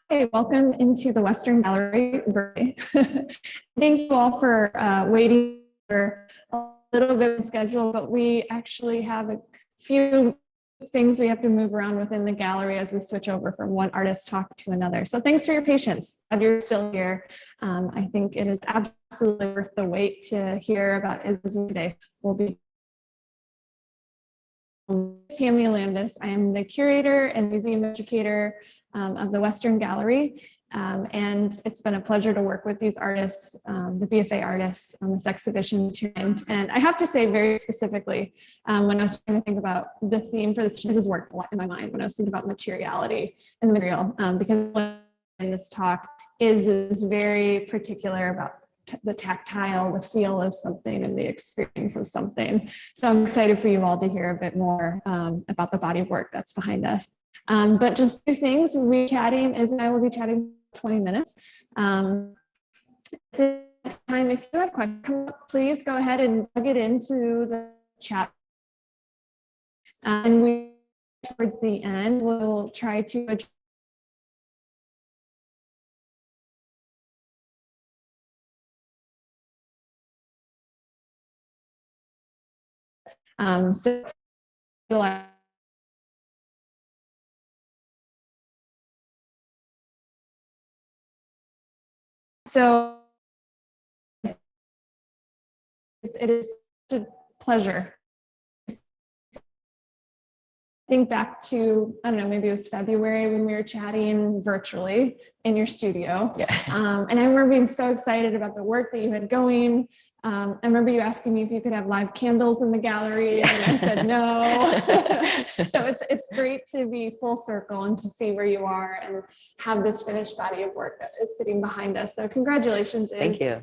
Hey, welcome into the Western Gallery. Thank you all for waiting for a little bit of schedule, but we actually have a few things we have to move around within the gallery as we switch over from one artist talk to another. So thanks for your patience. Glad you're still here. I think it is absolutely worth the wait to hear about Iz's today. We'll be Tammy Landis. I am the curator and museum educator of the Western Gallery. And it's been a pleasure to work with these artists, the BFA artists on this exhibition tonight. And I have to say very specifically, when I was trying to think about the theme for this has worked a lot in my mind when I was thinking about materiality and the material, because in this talk is very particular about the tactile, the feel of something and the experience of something. So I'm excited for you all to hear a bit more about the body of work that's behind us. But just two things, we're chatting, Iz and I will be chatting 20 minutes. Time, if you have questions, please go ahead and plug it into the chat. And we, towards the end, we'll try to address so it is a pleasure. Think back to, I don't know, maybe it was February when we were chatting virtually in your studio. Yeah. And I remember being so excited about the work that you had going. I remember you asking me if you could have live candles in the gallery, and I said no. So it's great to be full circle and to see where you are and have this finished body of work that is sitting behind us. So congratulations, Iz. Thank you.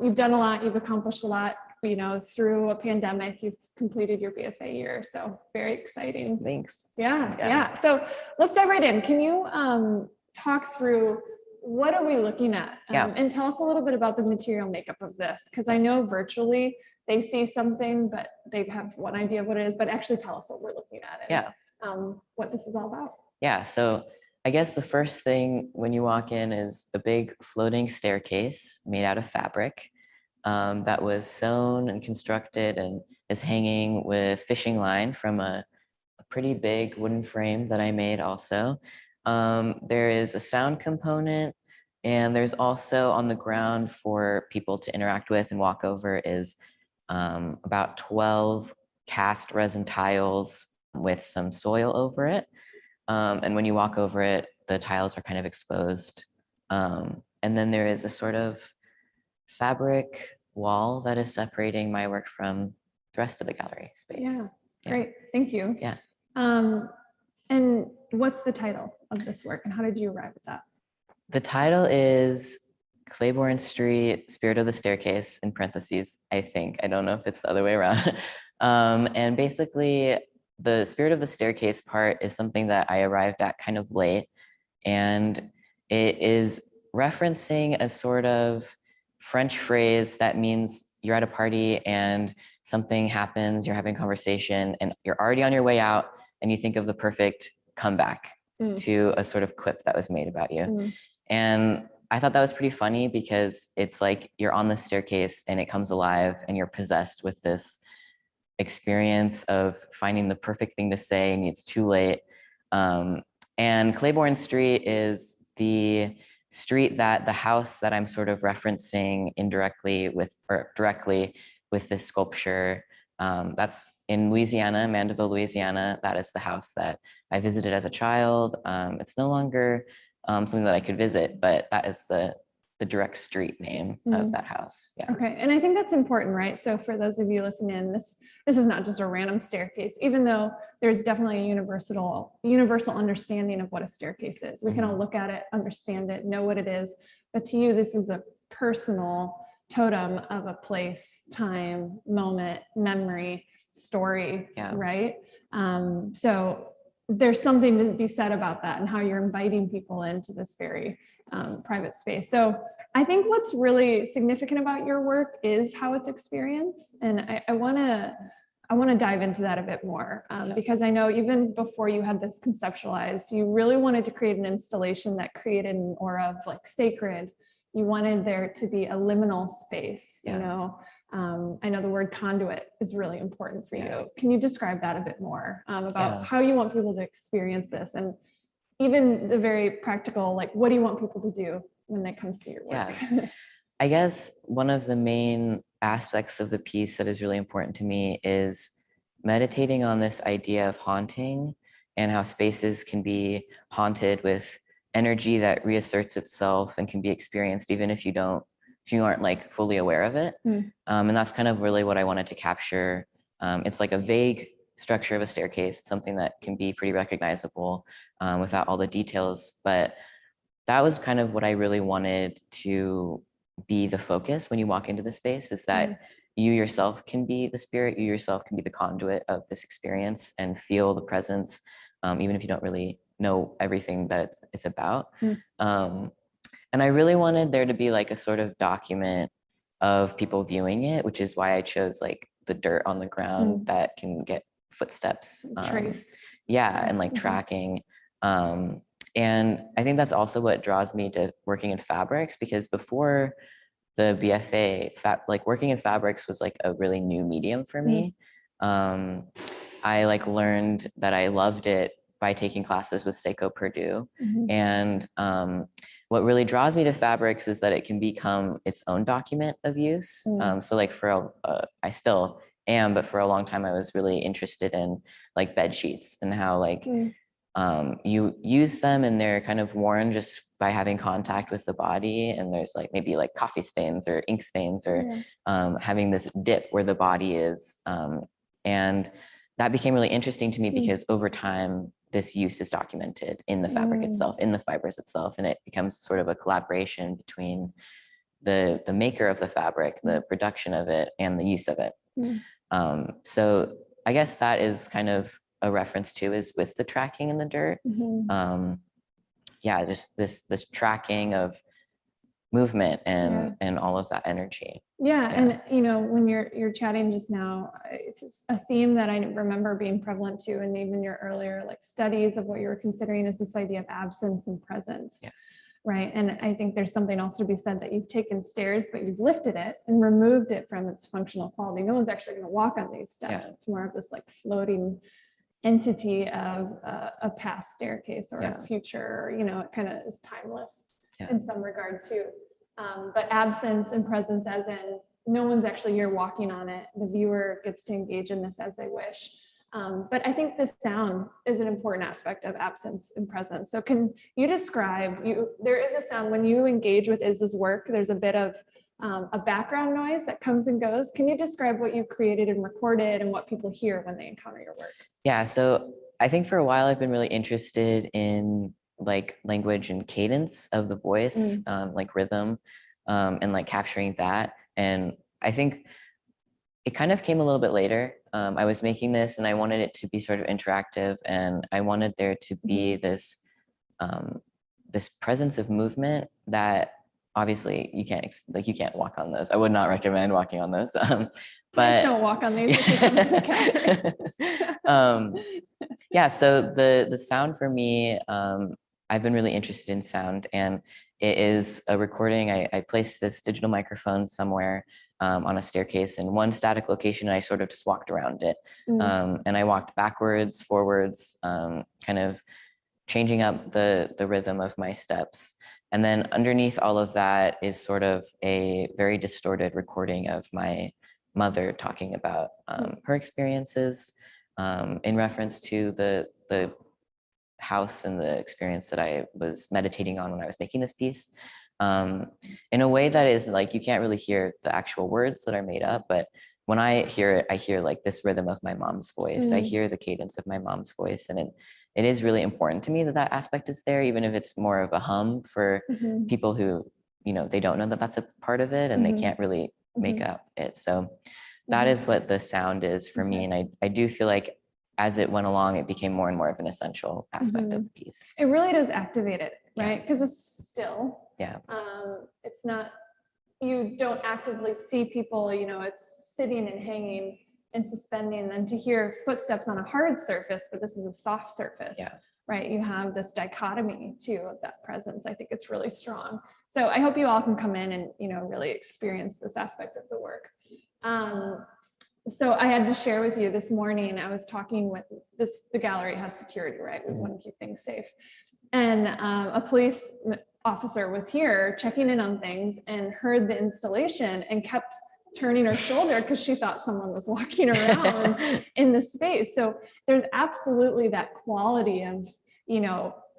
You've done a lot, you've accomplished a lot. You know, through a pandemic, you've completed your BFA year. So very exciting. Thanks. Yeah. So let's dive right in. Can you talk through what are we looking at? And tell us a little bit about the material makeup of this, because I know virtually they see something, but they have one idea of what it is, but actually tell us what we're looking at and what this is all about. Yeah, so I guess the first thing when you walk in is a big floating staircase made out of fabric. That was sewn and constructed and is hanging with fishing line from a pretty big wooden frame that I made also. There is a sound component, and there's also on the ground for people to interact with and walk over is about 12 cast resin tiles with some soil over it. And when you walk over it, the tiles are kind of exposed. And then there is a sort of fabric wall that is separating my work from the rest of the gallery space. Yeah. Great. Thank you. Yeah. And what's the title of this work and how did you arrive at that? The title is Claiborne Street, Spirit of the Staircase, in parentheses, I think. I don't know if it's the other way around. And basically, the Spirit of the Staircase part is something that I arrived at kind of late. And it is referencing a sort of French phrase that means you're at a party and something happens, you're having a conversation, and you're already on your way out, and you think of the perfect comeback to a sort of quip that was made about you. And I thought that was pretty funny because it's like you're on the staircase and it comes alive and you're possessed with this experience of finding the perfect thing to say and it's too late. And Claiborne Street is the street that the house that I'm sort of referencing indirectly with, or directly with this sculpture. That's in Louisiana, Mandeville, Louisiana. That is the house that I visited as a child. It's no longer something that I could visit, but that is the direct street name of that house. Yeah. Okay, and I think that's important, right? So for those of you listening in, this is not just a random staircase, even though there's definitely a universal understanding of what a staircase is. We can all look at it, understand it, know what it is, but to you, this is a personal totem of a place, time, moment, memory, story, right? So there's something to be said about that and how you're inviting people into this very private space. So I think what's really significant about your work is how it's experienced. And I want to I want to dive into that a bit more because I know even before you had this conceptualized, you really wanted to create an installation that created an aura of like sacred. You wanted there to be a liminal space, you know. I know the word conduit is really important for you. Can you describe that a bit more about how you want people to experience this, and even the very practical, like what do you want people to do when it comes to your work? I guess one of the main aspects of the piece that is really important to me is meditating on this idea of haunting and how spaces can be haunted with energy that reasserts itself and can be experienced even if you aren't like fully aware of it. And that's kind of really what I wanted to capture. It's like a vague structure of a staircase. It's something that can be pretty recognizable without all the details, but that was kind of what I really wanted to be the focus when you walk into the space, is that you yourself can be the spirit, you yourself can be the conduit of this experience and feel the presence, even if you don't really know everything that it's about. And I really wanted there to be like a sort of document of people viewing it, which is why I chose like the dirt on the ground that can get footsteps. Trace. And like tracking. And I think that's also what draws me to working in fabrics, because before the BFA, like working in fabrics was like a really new medium for me. I like learned that I loved it by taking classes with Seiko Purdue. And what really draws me to fabrics is that it can become its own document of use. So like I still am, but for a long time I was really interested in like bed sheets and how like you use them and they're kind of worn just by having contact with the body, and there's like maybe like coffee stains or ink stains or having this dip where the body is, and that became really interesting to me because over time this use is documented in the fabric itself, in the fibers itself, and it becomes sort of a collaboration between the maker of the fabric, the production of it, and the use of it. So I guess that is kind of a reference to is with the tracking in the dirt. Just this tracking of movement and all of that energy. And you know, when you're chatting just now, it's a theme that I remember being prevalent to, and even your earlier like studies of what you were considering is this idea of absence and presence. Right. And I think there's something else to be said that you've taken stairs, but you've lifted it and removed it from its functional quality. No one's actually going to walk on these steps. It's more of this like floating entity of a past staircase or a future, you know, it kind of is timeless in some regard too. But absence and presence, as in no one's actually here walking on it. The viewer gets to engage in this as they wish. But I think the sound is an important aspect of absence and presence. So can you describe, there is a sound when you engage with Iz's work, there's a bit of a background noise that comes and goes. Can you describe what you created and recorded and what people hear when they encounter your work? Yeah, so I think for a while I've been really interested in like language and cadence of the voice, like rhythm, and like capturing that. And I think it kind of came a little bit later. I was making this and I wanted it to be sort of interactive, and I wanted there to be this this presence of movement that obviously you can't walk on those. I would not recommend walking on those. Please don't walk on these if you come to the gallery. So the sound for me, I've been really interested in sound, and it is a recording. I placed this digital microphone somewhere on a staircase in one static location, and I sort of just walked around it. And I walked backwards, forwards, kind of changing up the rhythm of my steps. And then underneath all of that is sort of a very distorted recording of my mother talking about her experiences in reference to the house and the experience that I was meditating on when I was making this piece, in a way that is like, you can't really hear the actual words that are made up, but when I hear it, I hear like this rhythm of my mom's voice. I hear the cadence of my mom's voice, and it is really important to me that that aspect is there, even if it's more of a hum for people who, you know, they don't know that that's a part of it and they can't really make up it. So that is what the sound is for me. And I do feel like as it went along, it became more and more of an essential aspect of the piece. It really does activate it, right? Because it's still. It's not, you don't actively see people, you know, it's sitting and hanging and suspending, then to hear footsteps on a hard surface, but this is a soft surface. Yeah. Right? You have this dichotomy too of that presence. I think it's really strong. So I hope you all can come in and, really experience this aspect of the work. So I had to share with you this morning, I was talking with the gallery has security, right? We want to keep things safe. And a police officer was here checking in on things and heard the installation and kept turning her shoulder because she thought someone was walking around in the space. So there's absolutely that quality of,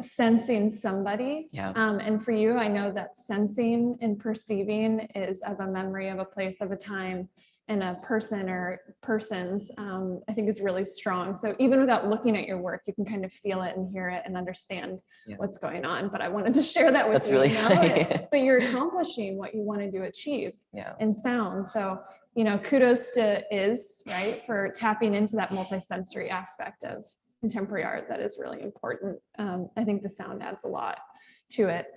sensing somebody. Yeah. And for you, I know that sensing and perceiving is of a memory of a place, of a time, and a person or persons, I think is really strong. So even without looking at your work, you can kind of feel it and hear it and understand what's going on. But I wanted to share that with That's you. really funny. But you're accomplishing what you wanted to achieve in sound. So, kudos to right, for tapping into that multisensory aspect of contemporary art that is really important. I think the sound adds a lot to it.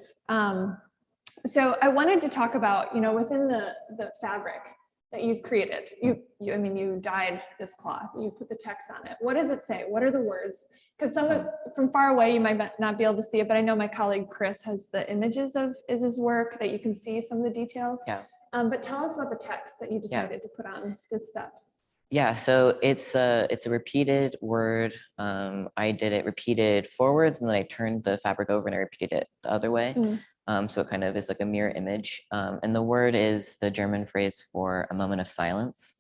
So I wanted to talk about, within the fabric that you've created, you dyed this cloth, you put the text on it. What does it say? What are the words? Because from far away, you might not be able to see it, but I know my colleague Chris has the images of his work that you can see some of the details. Yeah. But tell us about the text that you decided to put on the steps. Yeah, so it's a repeated word. I did it repeated forwards, and then I turned the fabric over and I repeated it the other way. So it kind of is like a mirror image. And the word is the German phrase for a moment of silence.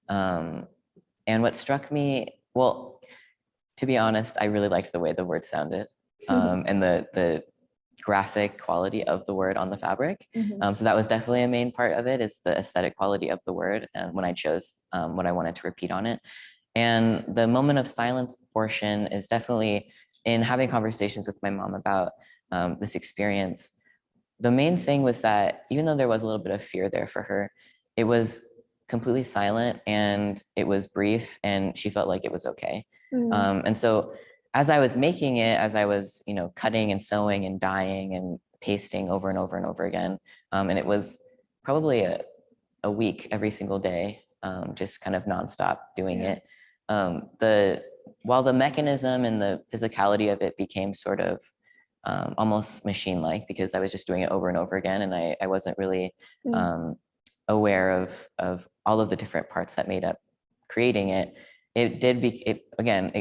And what struck me, well, to be honest, I really liked the way the word sounded, and the graphic quality of the word on the fabric. So that was definitely a main part of it, is the aesthetic quality of the word, and when I chose what I wanted to repeat on it. And the moment of silence portion is definitely in having conversations with my mom about this experience. The main thing was that even though there was a little bit of fear there for her, it was completely silent and it was brief, and she felt like it was okay. And so as I was making it, as I was, cutting and sewing and dyeing and pasting over and over and over again, and it was probably a week every single day, just kind of nonstop doing it. While the mechanism and the physicality of it became sort of almost machine-like, because I was just doing it over and over again, and I wasn't really aware of all of the different parts that made up creating it. It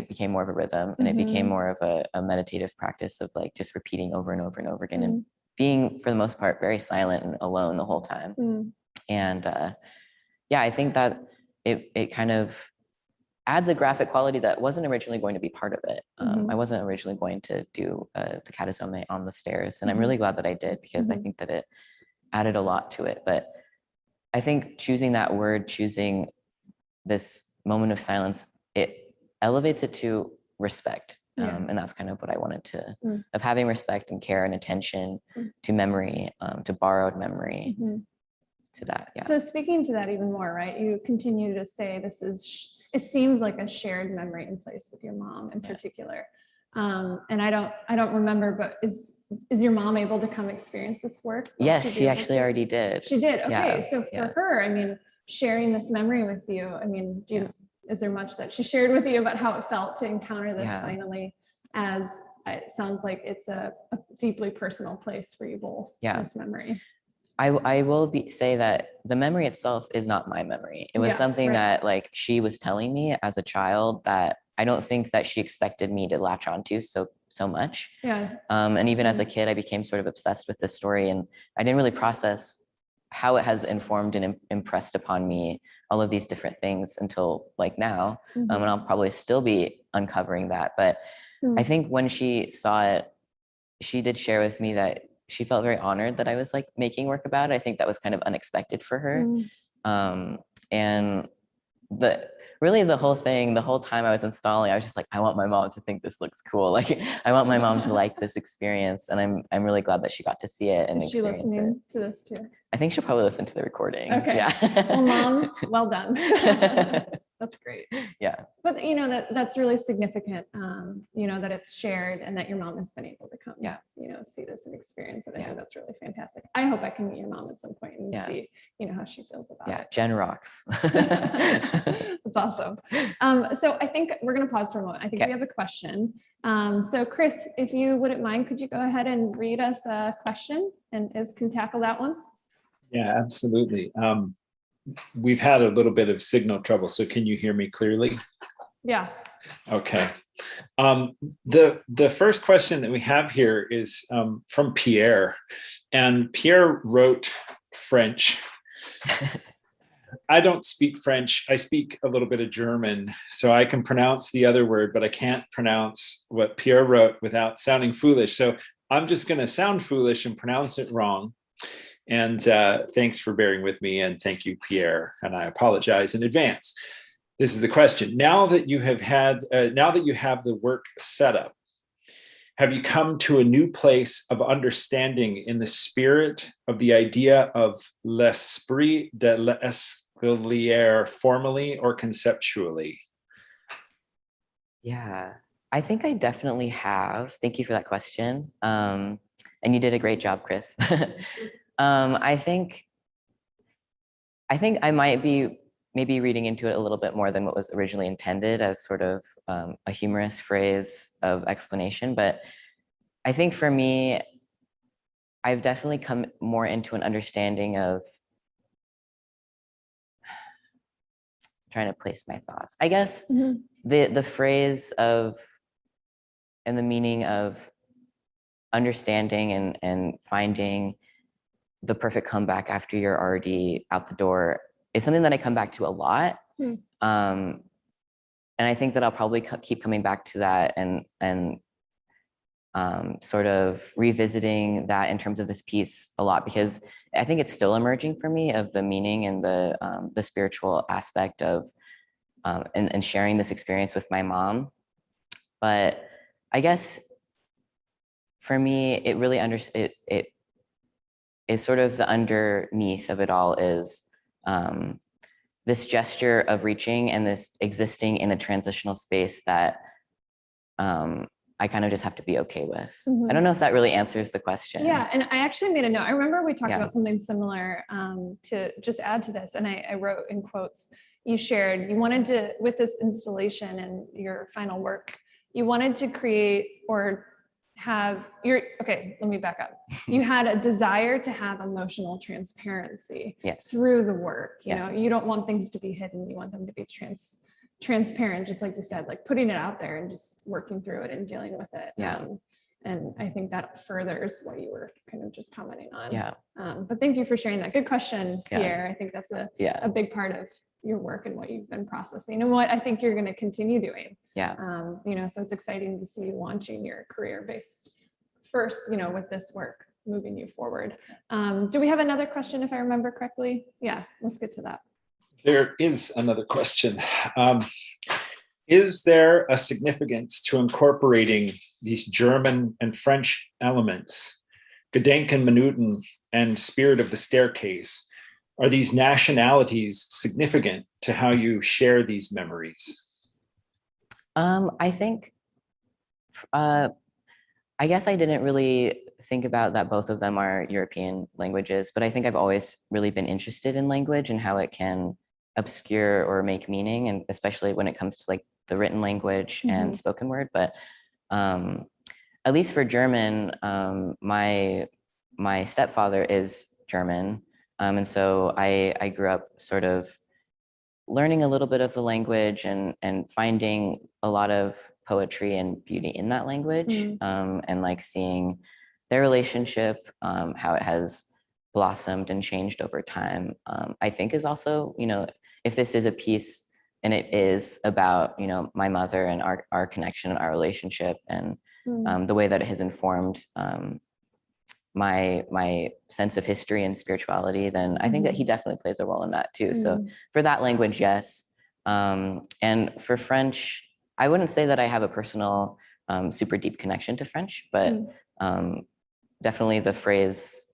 became more of a rhythm, and it became more of a meditative practice of like just repeating over and over and over again, and being, for the most part, very silent and alone the whole time. And I think that it kind of adds a graphic quality that wasn't originally going to be part of it. I wasn't originally going to do the catazome on the stairs, and I'm really glad that I did, because I think that it added a lot to it. But I think choosing that word, choosing this moment of silence, it elevates it to respect. And that's kind of what I wanted to, of having respect and care and attention to memory, to borrowed memory, to that. Yeah. So speaking to that even more, right? You continue to say it seems like a shared memory in place with your mom in particular. And I don't remember, but is your mom able to come experience this work? Yes, she actually already did. She did. Okay. So for her, sharing this memory with you, is there much that she shared with you about how it felt to encounter this finally, as it sounds like it's a deeply personal place for you both, this memory? I will say that the memory itself is not my memory. It was something that like she was telling me as a child that I don't think that she expected me to latch onto so much. And even as a kid, I became sort of obsessed with this story, and I didn't really process how it has informed and impressed upon me all of these different things until like now. And I'll probably still be uncovering that. But I think when she saw it, she did share with me that she felt very honored that I was like making work about it. I think that was kind of unexpected for her. And the whole time I was installing, I was just like, I want my mom to think this looks cool. Like I want my mom to like this experience. And I'm really glad that she got to see it and experience it. Is she listening to this too? I think she'll probably listen to the recording. Okay. Yeah. Well, Mom, well done. That's great. Yeah. But that's really significant, that it's shared and that your mom has been able to come, see this and experience it. I think that's really fantastic. I hope I can meet your mom at some point and see, how she feels about it. Jen rocks. That's awesome. So I think we're going to pause for a moment. I think we have a question. So Chris, if you wouldn't mind, could you go ahead and read us a question and Iz can tackle that one? Yeah, absolutely. We've had a little bit of signal trouble, so can you hear me clearly? Yeah. Okay. The first question that we have here is from Pierre, and Pierre wrote French. I don't speak French. I speak a little bit of German, so I can pronounce the other word, but I can't pronounce what Pierre wrote without sounding foolish. So I'm just going to sound foolish and pronounce it wrong. And thanks for bearing with me, and thank you, Pierre. And I apologize in advance. This is the question. Now that you have the work set up, have you come to a new place of understanding in the spirit of the idea of l'esprit de l'escalier, formally or conceptually? Yeah, I think I definitely have. Thank you for that question. And you did a great job, Chris. I think I might be maybe reading into it a little bit more than what was originally intended as sort of a humorous phrase of explanation. But I think for me, I've definitely come more into an understanding of trying to place my thoughts. I guess the phrase of and the meaning of understanding and finding the perfect comeback after you're already out the door is something that I come back to a lot. And I think that I'll probably keep coming back to that and sort of revisiting that in terms of this piece a lot, because I think it's still emerging for me of the meaning and the spiritual aspect of and sharing this experience with my mom. But I guess for me, it really it is sort of the underneath of it all is this gesture of reaching and this existing in a transitional space that I kind of just have to be okay with. I don't know if that really answers the question. Yeah, and I actually made a note. I remember we talked about something similar to just add to this, and I wrote in quotes, you shared, you wanted to, with this installation and your final work, you wanted to create or have okay, let me back up. You had a desire to have emotional transparency through the work. You know, you don't want things to be hidden. You want them to be transparent, just like you said, like putting it out there and just working through it and dealing with it. And I think that furthers what you were kind of just commenting on. But thank you for sharing that. Good question, Pierre. I think that's a big part of your work and what you've been processing and what I think you're going to continue doing. So it's exciting to see you launching your career-based first, with this work, moving you forward. Do we have another question, if I remember correctly? Yeah, let's get to that. There is another question. Is there a significance to incorporating these German and French elements, Gedenken Minuten and Spirit of the Staircase? Are these nationalities significant to how you share these memories? I think, I guess I didn't really think about that both of them are European languages, but I think I've always really been interested in language and how it can obscure or make meaning, and especially when it comes to like the written language and spoken word. But at least for German, my stepfather is German. And so I grew up sort of learning a little bit of the language and finding a lot of poetry and beauty in that language, and like seeing their relationship, how it has blossomed and changed over time. I think is also, if this is a piece and it is about, my mother and our connection and our relationship and the way that it has informed my sense of history and spirituality, then I think that he definitely plays a role in that too. So for that language, yes. And for French, I wouldn't say that I have a personal super deep connection to French, but definitely the phrase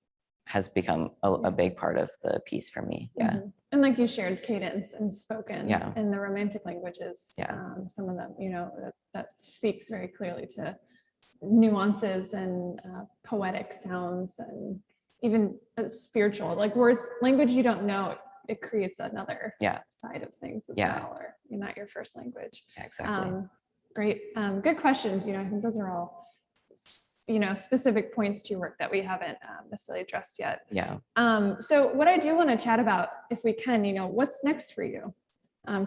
has become a big part of the piece for me. Yeah. Mhm. And like you shared, cadence and spoken Yeah. in the romantic languages, Yeah. some of them, that speaks very clearly to nuances and poetic sounds, and even spiritual, like words, language you don't know, it creates another Yeah. side of things as Yeah. well, or not your first language. Yeah, exactly. Great. Good questions. I think those are all, specific points to your work that we haven't necessarily addressed yet. Yeah. So what I do want to chat about, if we can, what's next for you?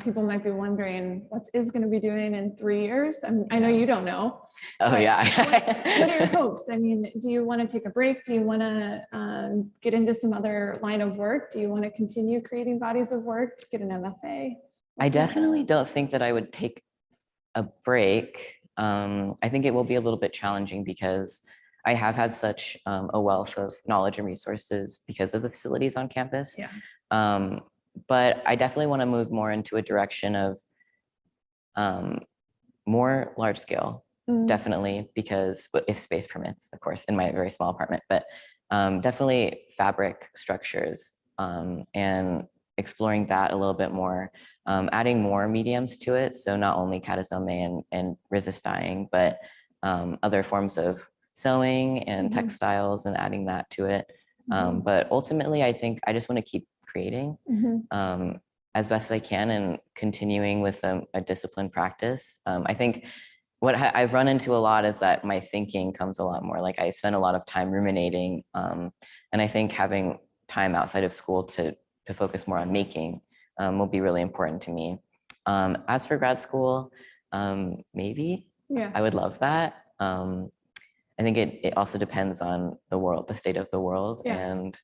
People might be wondering what is going to be doing in 3 years. I know you don't know. Oh, yeah. What are your hopes? I mean, do you want to take a break? Do you want to get into some other line of work? Do you want to continue creating bodies of work, get an MFA? I definitely don't think that I would take a break. I think it will be a little bit challenging because I have had such a wealth of knowledge and resources because of the facilities on campus. Yeah. But I definitely want to move more into a direction of more large scale, definitely, because if space permits, of course, in my very small apartment, but definitely fabric structures and exploring that a little bit more, adding more mediums to it. So not only catazome and resist dyeing, but other forms of sewing and textiles and adding that to it. But ultimately, I think I just want to keep creating as best I can and continuing with a disciplined practice. I think what I've run into a lot is that my thinking comes a lot more. Like I spend a lot of time ruminating, and I think having time outside of school to focus more on making will be really important to me. As for grad school, maybe I would love that. I think it also depends on the world, the state of the world, and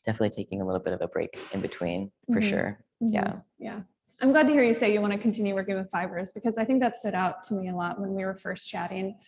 definitely taking a little bit of a break in between for sure. Yeah. I'm glad to hear you say you want to continue working with fibers, because I think that stood out to me a lot when we were first chatting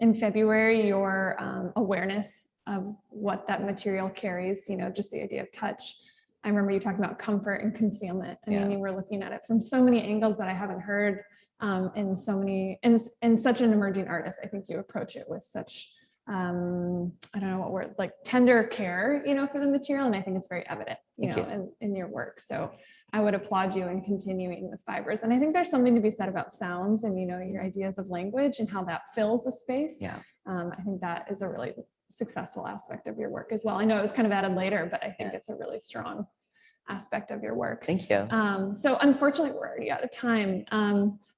in February. Your awareness of what that material carries, just the idea of touch. I remember you talking about comfort and concealment. I mean, you were looking at it from so many angles that I haven't heard, and so many, and such an emerging artist. I think you approach it with such, I don't know what word, like tender care, for the material. And I think it's very evident, in your work. So I would applaud you in continuing with fibers. And I think there's something to be said about sounds and, your ideas of language and how that fills a space. Yeah. I think that is a really successful aspect of your work as well. I know it was kind of added later, but I think it's a really strong aspect of your work. Thank you. So unfortunately, we're already out of time.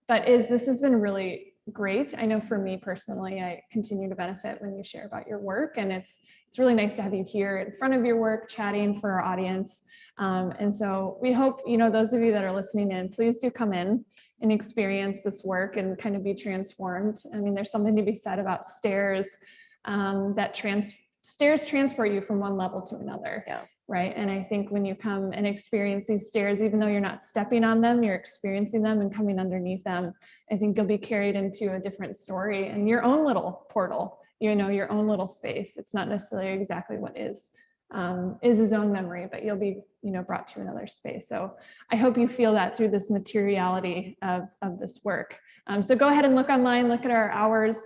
But this has been really great. I know for me personally, I continue to benefit when you share about your work, and it's really nice to have you here in front of your work, chatting for our audience. And so we hope, those of you that are listening in, please do come in and experience this work and kind of be transformed. I mean, there's something to be said about stairs, stairs transport you from one level to another. Yeah. Right. And I think when you come and experience these stairs, even though you're not stepping on them, you're experiencing them and coming underneath them, I think you'll be carried into a different story and your own little portal, your own little space. It's not necessarily exactly what is his own memory, but you'll be, brought to another space. So I hope you feel that through this materiality of this work. So go ahead and look online, look at our hours.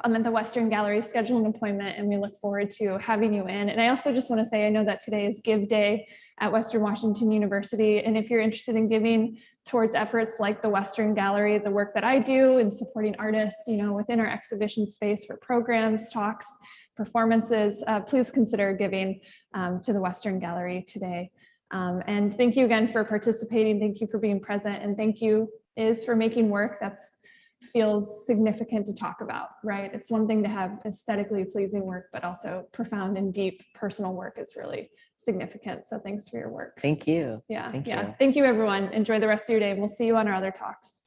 I'm at the Western Gallery, schedule an appointment, and we look forward to having you in. And I also just want to say, I know that today is Give Day at Western Washington University. And if you're interested in giving towards efforts like the Western Gallery, the work that I do in supporting artists, within our exhibition space for programs, talks, performances, please consider giving to the Western Gallery today. And thank you again for participating. Thank you for being present. And thank you for making work that's feels significant to talk about, right? It's one thing to have aesthetically pleasing work, but also profound and deep personal work is really significant. So thanks for your work. Thank you. Yeah. Thank you. Thank you, everyone. Enjoy the rest of your day. We'll see you on our other talks.